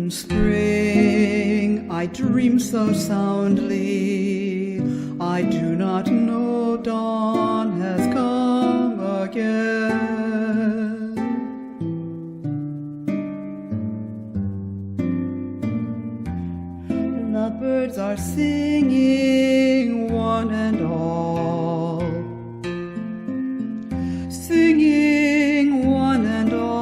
Spring, I dream so soundly, I do not know dawn has come again. The birds are singing, one and all, singing one and all.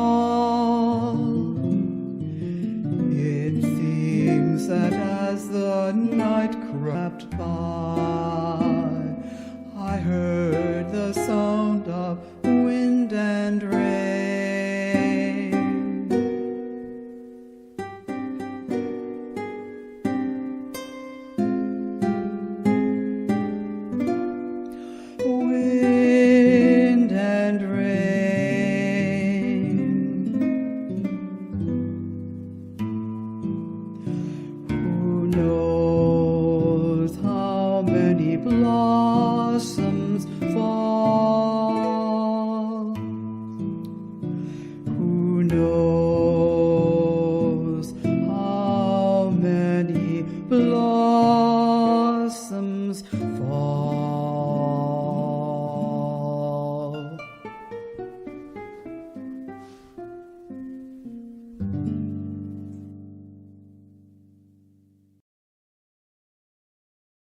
It seems that as the night crept by,